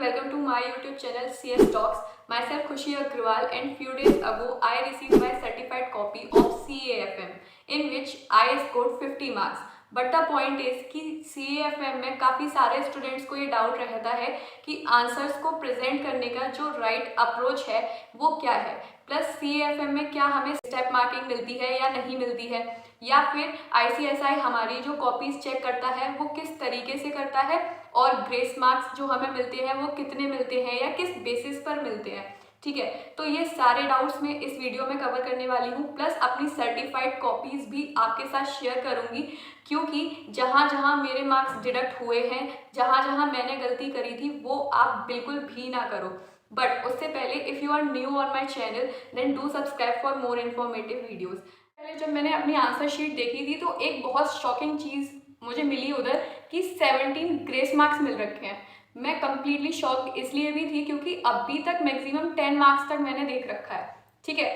welcome to my YouTube channel CS Talks. Myself Khushi Agrawal, and few days ago I received my certified copy of CAFM in which I scored 50 marks. But the point is कि CAFM में काफ़ी सारे students को ये doubt रहता है कि answers को प्रेजेंट करने का जो राइट अप्रोच है वो क्या है, प्लस CAFM में क्या हमें स्टेप मार्किंग मिलती है या नहीं मिलती है, या फिर ICSI हमारी जो कॉपीज चेक करता है वो किस तरीके से करता है, और ग्रेस मार्क्स जो हमें मिलते हैं वो कितने मिलते हैं या किस बेसिस पर मिलते हैं। ठीक है, तो ये सारे डाउट्स मैं इस वीडियो में कवर करने वाली हूँ, प्लस अपनी सर्टिफाइड कॉपीज भी आपके साथ शेयर करूँगी, क्योंकि जहाँ जहाँ मेरे मार्क्स डिडक्ट हुए हैं, जहाँ जहाँ मैंने गलती करी थी वो आप बिल्कुल भी ना करो। बट उससे पहले if you are new on my channel then do subscribe for more informative videos. पहले जब मैंने अपनी आंसर शीट देखी थी तो एक बहुत शॉकिंग चीज़ मुझे मिली उधर कि 17 ग्रेस मार्क्स मिल रखे हैं। मैं कंप्लीटली शॉक इसलिए भी थी क्योंकि अभी तक मैक्सिमम 10 मार्क्स तक मैंने देख रखा है। ठीक है,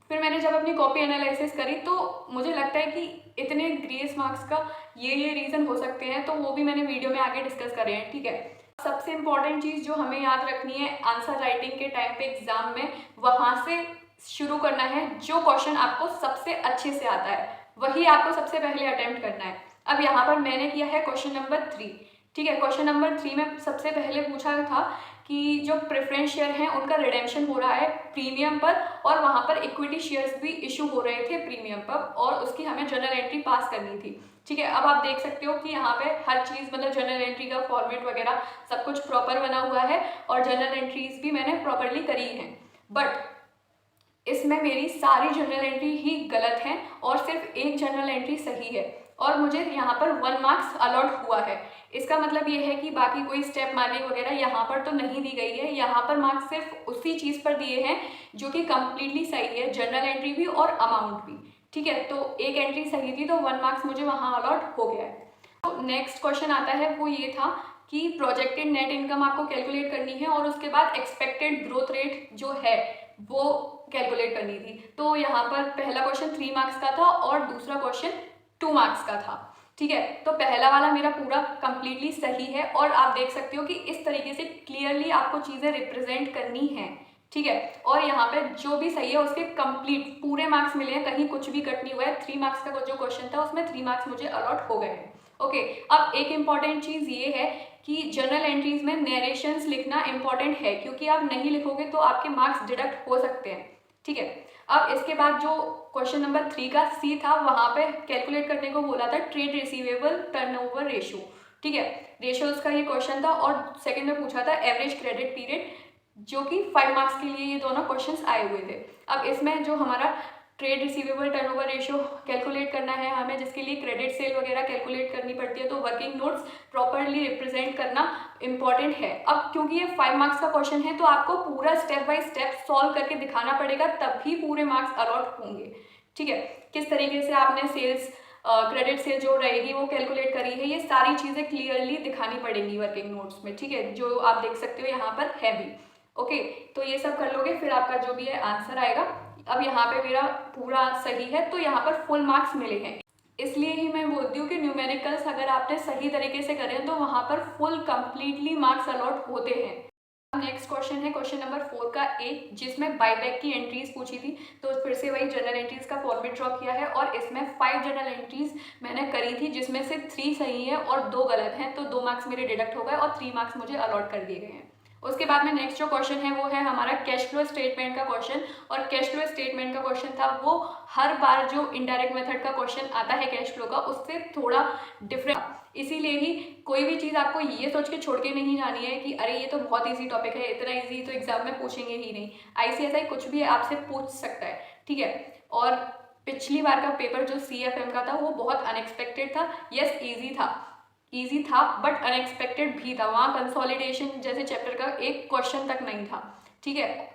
फिर मैंने जब अपनी कॉपी एनालिसिस करी तो मुझे लगता है कि इतने ग्रेस मार्क्स का ये रीज़न हो सकते हैं, तो वो भी मैंने वीडियो में आगे डिस्कस करे हैं। ठीक है, सबसे इम्पॉर्टेंट चीज़ जो हमें याद रखनी है आंसर राइटिंग के टाइम पे एग्जाम में, वहाँ से शुरू करना है। जो क्वेश्चन आपको सबसे अच्छे से आता है वही आपको सबसे पहले अटेम्प्ट करना है। अब यहाँ पर मैंने किया है क्वेश्चन नंबर 3। ठीक है, क्वेश्चन नंबर 3 में सबसे पहले पूछा था कि जो प्रेफरेंस शेयर हैं उनका रिडेम्पशन हो रहा है प्रीमियम पर, और वहाँ पर इक्विटी शेयर्स भी इशू हो रहे थे प्रीमियम पर, और उसकी हमें जर्नल एंट्री पास करनी थी। ठीक है, अब आप देख सकते हो कि यहाँ पे हर चीज़ मतलब जर्नल एंट्री का फॉर्मेट वगैरह सब कुछ प्रॉपर बना हुआ है और जर्नल एंट्रीज भी मैंने प्रॉपरली करी हैं। बट इसमें मेरी सारी जर्नल एंट्री ही गलत हैं और सिर्फ एक जर्नल एंट्री सही है, और मुझे यहाँ पर 1 मार्क्स अलॉट हुआ है। इसका मतलब ये है कि बाकी कोई स्टेप मार्किंग वगैरह यहाँ पर तो नहीं दी गई है। यहाँ पर मार्क्स सिर्फ उसी चीज़ पर दिए हैं जो कि कम्प्लीटली सही है, जर्नल एंट्री भी और अमाउंट भी। ठीक है, तो एक एंट्री सही थी तो 1 मार्क्स मुझे वहाँ अलॉट हो गया है। तो नेक्स्ट क्वेश्चन आता है, वो ये था कि प्रोजेक्टेड नेट इनकम आपको कैलकुलेट करनी है और उसके बाद एक्सपेक्टेड ग्रोथ रेट जो है वो कैलकुलेट करनी थी। तो यहाँ पर पहला क्वेश्चन 3 मार्क्स का था और दूसरा क्वेश्चन 2 मार्क्स का था। ठीक है, तो पहला वाला मेरा पूरा कंप्लीटली सही है, और आप देख सकते हो कि इस तरीके से क्लियरली आपको चीज़ें रिप्रेजेंट करनी है। ठीक है, और यहाँ पे जो भी सही है उसके कंप्लीट पूरे मार्क्स मिले हैं, कहीं कुछ भी कट नहीं हुआ है। 3 मार्क्स का जो क्वेश्चन था उसमें 3 मार्क्स मुझे अलॉट हो गए हैं। ओके, अब एक इम्पॉर्टेंट चीज़ ये है कि जर्नल एंट्रीज में नरेशंस लिखना इंपॉर्टेंट है, क्योंकि आप नहीं लिखोगे तो आपके मार्क्स डिडक्ट हो सकते हैं। ठीक है, अब इसके बाद जो क्वेश्चन नंबर 3 का C था, वहाँ पे कैलकुलेट करने को बोला था ट्रेड रिसीवेबल टर्नओवर रेशियो। ठीक है, रेशियोज का ये क्वेश्चन था, और सेकंड में पूछा था एवरेज क्रेडिट पीरियड, जो कि 5 मार्क्स के लिए ये दोनों क्वेश्चंस आए हुए थे। अब इसमें जो हमारा trade receivable turnover ratio calculate करना है हमें, जिसके लिए क्रेडिट सेल वगैरह कैलकुलेट करनी पड़ती है, तो वर्किंग नोट्स प्रॉपरली रिप्रेजेंट करना इंपॉर्टेंट है। अब क्योंकि ये 5 मार्क्स का क्वेश्चन है तो आपको पूरा स्टेप बाय स्टेप सॉल्व करके दिखाना पड़ेगा, तभी पूरे मार्क्स अलॉट होंगे। ठीक है, किस तरीके से आपने सेल्स क्रेडिट सेल जो रहेगी वो कैलकुलेट करी है, ये सारी चीज़ें क्लियरली दिखानी पड़ेंगी वर्किंग नोट्स में। ठीक है, जो आप देख सकते हो यहाँ पर है भी। ओके, तो ये सब कर लोगे फिर आपका जो भी है आंसर आएगा। अब यहाँ पे मेरा पूरा सही है तो यहाँ पर फुल मार्क्स मिले हैं, इसलिए ही मैं बोलती हूँ कि न्यूमेरिकल्स अगर आपने सही तरीके से करें तो वहाँ पर फुल कंप्लीटली मार्क्स अलॉट होते हैं। नेक्स्ट क्वेश्चन है क्वेश्चन नंबर 4 का A, जिसमें बायबैक की एंट्रीज पूछी थी। तो फिर से वही जर्नल एंट्रीज का फॉर्मेट ड्रॉ किया है, और इसमें 5 जर्नल एंट्रीज मैंने करी थी, जिसमें से 3 सही है और 2 गलत हैं, तो 2 मार्क्स मेरे डिडक्ट हो गए और 3 मार्क्स मुझे अलॉट कर दिए गए हैं। उसके बाद में नेक्स्ट जो क्वेश्चन है वो है हमारा कैश फ्लो स्टेटमेंट का क्वेश्चन, और कैश फ्लो स्टेटमेंट का क्वेश्चन था वो हर बार जो इनडायरेक्ट मेथड का क्वेश्चन आता है कैश फ्लो का उससे थोड़ा डिफरेंट, इसीलिए ही कोई भी चीज़ आपको ये सोच के छोड़ के नहीं जानी है कि अरे ये तो बहुत ईजी टॉपिक है, इतना ईजी तो एग्जाम में पूछेंगे ही नहीं। ICSI कुछ भी आपसे पूछ सकता है। ठीक है, और पिछली बार का पेपर जो CFM का था वो बहुत अनएक्सपेक्टेड था। यस, ईजी था बट अनएक्सपेक्टेड भी था। वहाँ कंसोलिडेशन जैसे चैप्टर का एक क्वेश्चन तक नहीं था। ठीक है,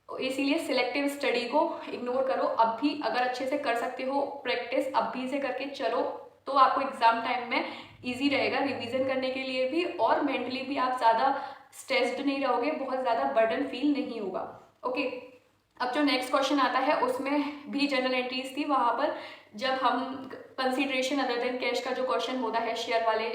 इसीलिए सिलेक्टिव स्टडी को इग्नोर करो। अब भी अगर अच्छे से कर सकते हो प्रैक्टिस अभी से करके चलो तो आपको एग्जाम टाइम में इजी रहेगा रिवीजन करने के लिए भी, और मेंटली भी आप ज़्यादा स्ट्रेस्ड नहीं रहोगे, बहुत ज़्यादा बर्डन फील नहीं होगा। ओके, अब जो नेक्स्ट क्वेश्चन आता है उसमें भी जर्नल एंट्रीज थी। वहाँ पर जब हम कंसीडरेशन अदर देन कैश का जो क्वेश्चन होता है शेयर वाले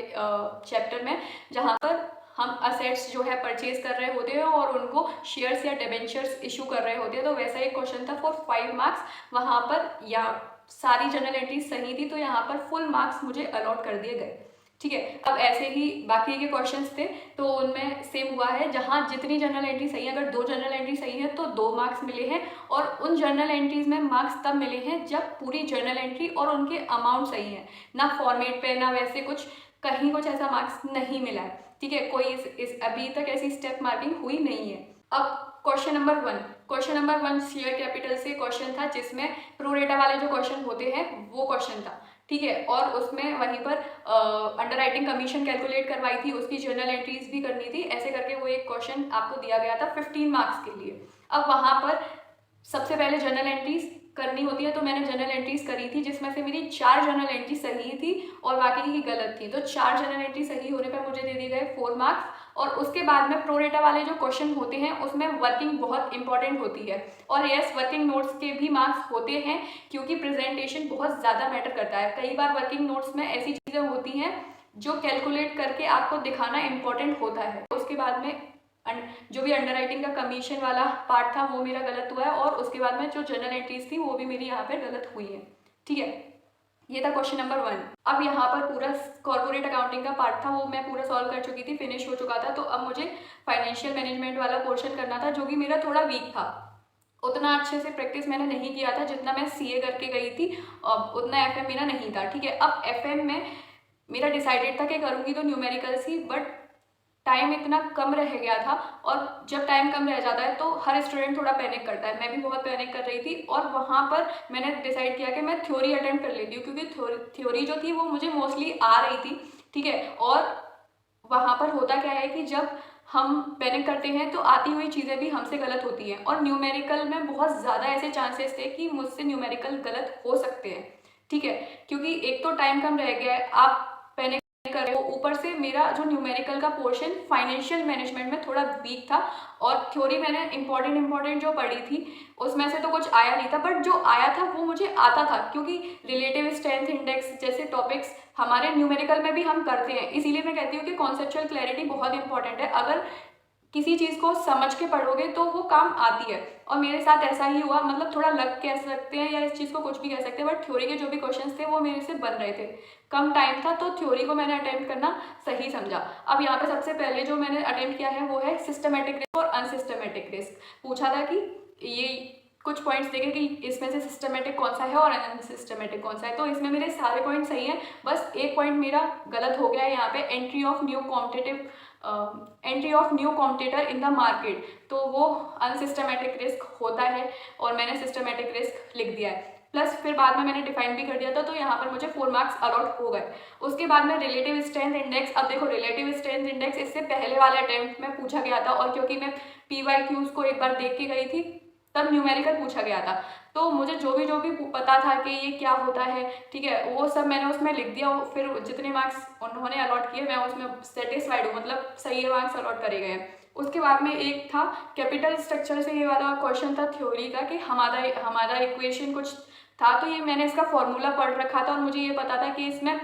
चैप्टर में, जहाँ पर हम असेट्स जो है परचेज कर रहे होते हैं और उनको शेयर्स या डिबेंचर्स इशू कर रहे होते हैं। तो वैसा एक क्वेश्चन था फॉर 5 मार्क्स, वहाँ पर या सारी जर्नल एंट्रीज सही थी तो यहाँ पर फुल मार्क्स मुझे अलॉट कर दिए गए। ठीक है, अब ऐसे ही बाकी के क्वेश्चंस थे तो उनमें सेम हुआ है, जहाँ जितनी जर्नल एंट्री सही है, अगर 2 जर्नल एंट्री सही है तो 2 मार्क्स मिले हैं, और उन जर्नल एंट्रीज में मार्क्स तब मिले हैं जब पूरी जर्नल एंट्री और उनके अमाउंट सही है, ना फॉर्मेट पे ना वैसे कुछ कहीं कुछ ऐसा मार्क्स नहीं मिला है। ठीक है, कोई इस अभी तक ऐसी स्टेप मार्किंग हुई नहीं है। अब क्वेश्चन नंबर 1 शेयर कैपिटल से क्वेश्चन था, जिसमें प्रो रेटा वाले जो क्वेश्चन होते हैं वो क्वेश्चन था। ठीक है, और उसमें वहीं पर अंडर राइटिंग कमीशन कैलकुलेट करवाई थी, उसकी जर्नल एंट्रीज भी करनी थी, ऐसे करके वो एक क्वेश्चन आपको दिया गया था 15 मार्क्स के लिए। अब वहाँ पर सबसे पहले जर्नल एंट्रीज करनी होती है, तो मैंने जर्नल एंट्रीज करी थी, जिसमें से मेरी 4 जर्नल एंट्री सही थी और बाकी की गलत थी। तो 4 जर्नल एंट्री सही होने पर मुझे दे दिए गए 4 मार्क्स। और उसके बाद में प्रोरेटा वाले जो क्वेश्चन होते हैं उसमें वर्किंग बहुत इंपॉर्टेंट होती है, और यस वर्किंग नोट्स के भी मार्क्स होते हैं, क्योंकि प्रेजेंटेशन बहुत ज़्यादा मैटर करता है। कई बार वर्किंग नोट्स में ऐसी चीज़ें होती हैं जो कैलकुलेट करके आपको दिखाना इंपॉर्टेंट होता है। उसके बाद में जो भी अंडर राइटिंग का कमीशन वाला पार्ट था वो मेरा गलत हुआ है, और उसके बाद में जो जर्नल एंट्रीज थी वो भी मेरी यहाँ पर गलत हुई है। ठीक है, ये था क्वेश्चन नंबर 1। अब यहाँ पर पूरा कॉर्पोरेट अकाउंटिंग का पार्ट था वो मैं पूरा सॉल्व कर चुकी थी, फिनिश हो चुका था। तो अब मुझे फाइनेंशियल मैनेजमेंट वाला पोर्शन करना था, जो कि मेरा थोड़ा वीक था। उतना अच्छे से प्रैक्टिस मैंने नहीं किया था जितना मैं सीए करके गई थी, उतना एफएम मेरा नहीं था। ठीक है, अब एफएम में मेरा डिसाइडेड था कि करूँगी तो न्यूमेरिकल्स ही, बट टाइम इतना कम रह गया था, और जब टाइम कम रह जाता है तो हर स्टूडेंट थोड़ा पैनिक करता है। मैं भी बहुत पैनिक कर रही थी, और वहाँ पर मैंने डिसाइड किया कि मैं थ्योरी अटेम्प्ट कर लेती हूँ, क्योंकि थ्योरी जो थी वो मुझे मोस्टली आ रही थी। ठीक है, और वहाँ पर होता क्या है कि जब हम पैनिक करते हैं तो आती हुई चीज़ें भी हमसे गलत होती हैं, और न्यूमेरिकल में बहुत ज़्यादा ऐसे चांसेस थे कि मुझसे न्यूमेरिकल गलत हो सकते हैं। ठीक है, क्योंकि एक तो टाइम कम रह गया है, आप पैनिक कर रहे हो, ऊपर से मेरा जो न्यूमेरिकल का पोर्शन फाइनेंशियल मैनेजमेंट में थोड़ा वीक था, और थ्योरी मैंने इंपॉर्टेंट जो पढ़ी थी उसमें से तो कुछ आया नहीं था, बट जो आया था वो मुझे आता था, क्योंकि रिलेटिव स्ट्रेंथ इंडेक्स जैसे टॉपिक्स हमारे न्यूमेरिकल में भी हम करते हैं। इसीलिए मैं कहती हूँ कि कॉन्सेप्चुअल क्लैरिटी बहुत इंपॉर्टेंट है। अगर किसी चीज़ को समझ के पढ़ोगे तो वो काम आती है, और मेरे साथ ऐसा ही हुआ। मतलब थोड़ा लक कह सकते हैं या इस चीज़ को कुछ भी कह सकते हैं, बट थ्योरी के जो भी क्वेश्चंस थे वो मेरे से बन रहे थे। कम टाइम था तो थ्योरी को मैंने अटेम्प्ट करना सही समझा। अब यहाँ पे सबसे पहले जो मैंने अटेम्प्ट किया है वो है सिस्टमेटिक रिस्क और अनसिस्टमेटिक रिस्क। पूछा था कि ये कुछ पॉइंट्स देखे कि इसमें से सिस्टमेटिक कौन सा है और अनसिस्टमेटिक कौन सा है। तो इसमें मेरे सारे पॉइंट सही हैं, बस एक पॉइंट मेरा गलत हो गया है यहाँ पे, entry of new competitor in the market. तो वो अनसिस्टमेटिक रिस्क होता है, और मैंने सिस्टमेटिक रिस्क लिख दिया है। प्लस फिर बाद में मैंने डिफाइन भी कर दिया था, तो यहाँ पर मुझे 4 मार्क्स अलॉट हो गए। उसके बाद में रिलेटिव स्ट्रेंथ इंडेक्स। अब देखो, रिलेटिव स्ट्रेंथ इंडेक्स इससे पहले वाले अटेम्प्ट में पूछा गया था, और क्योंकि मैं PYQs को एक बार देख के गई थी तब न्यूमेरिकल पूछा गया था, तो मुझे जो भी पता था कि ये क्या होता है, ठीक है, वो सब मैंने उसमें लिख दिया। फिर जितने मार्क्स उन्होंने अलॉट किए मैं उसमें सेटिस्फाइड हूँ, मतलब सही मार्क्स अलॉट करे गए हैं। उसके बाद में एक था कैपिटल स्ट्रक्चर से, ये वाला क्वेश्चन था थ्योरी का कि हमारा इक्वेशन कुछ था, तो ये मैंने इसका फॉर्मूला पढ़ रखा था, और मुझे ये पता था कि इसमें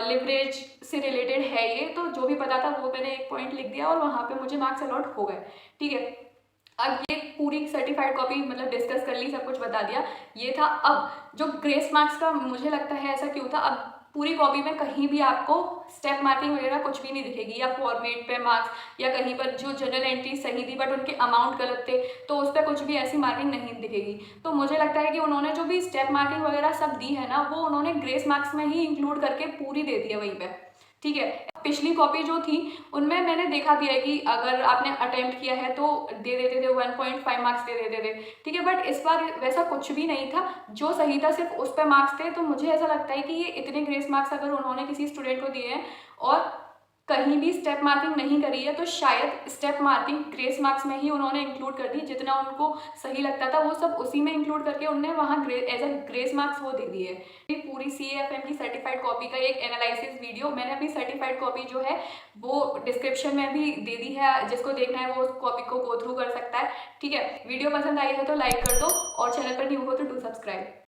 लिवरेज से रिलेटेड है ये, तो जो भी पता था वो मैंने एक पॉइंट लिख दिया, और वहाँ पे मुझे मार्क्स अलॉट हो गए। ठीक है, अब ये पूरी सर्टिफाइड कॉपी मतलब डिस्कस कर ली, सब कुछ बता दिया, ये था। अब जो ग्रेस मार्क्स का मुझे लगता है ऐसा क्यों था, अब पूरी कॉपी में कहीं भी आपको स्टेप मार्किंग वगैरह कुछ भी नहीं दिखेगी, या फॉर्मेट पे मार्क्स, या कहीं पर जो जनरल एंट्री सही थी बट उनके अमाउंट गलत थे तो उस पर कुछ भी ऐसी मार्किंग नहीं दिखेगी। तो मुझे लगता है कि उन्होंने जो भी स्टेप मार्किंग वगैरह सब दी है ना, वो उन्होंने ग्रेस मार्क्स में ही इंक्लूड करके पूरी दे दी है वहीं पर। ठीक है, पिछली कॉपी जो थी उनमें मैंने देखा भी है कि अगर आपने अटेम्प्ट किया है तो दे देते थे 1.5 मार्क्स दे देते थे। ठीक है, बट इस बार वैसा कुछ भी नहीं था, जो सही था सिर्फ उस पर मार्क्स थे। तो मुझे ऐसा लगता है कि ये इतने ग्रेस मार्क्स अगर उन्होंने किसी स्टूडेंट को दिए हैं और कहीं भी स्टेप मार्किंग नहीं करी है, तो शायद स्टेप मार्किंग ग्रेस मार्क्स में ही उन्होंने इंक्लूड कर दी। जितना उनको सही लगता था वो सब उसी में इंक्लूड करके उन्होंने वहाँ एज अ ग्रेस मार्क्स वो दे दिए। पूरी CAFM की सर्टिफाइड कॉपी का एक एनालिसिस वीडियो मैंने अपनी सर्टिफाइड कॉपी जो है वो डिस्क्रिप्शन में भी दे दी है, जिसको देखना है वो उस कॉपी को गो थ्रू कर सकता है। ठीक है, वीडियो पसंद आई है तो लाइक कर दो, और चैनल पर न्यू हो तो डू सब्सक्राइब।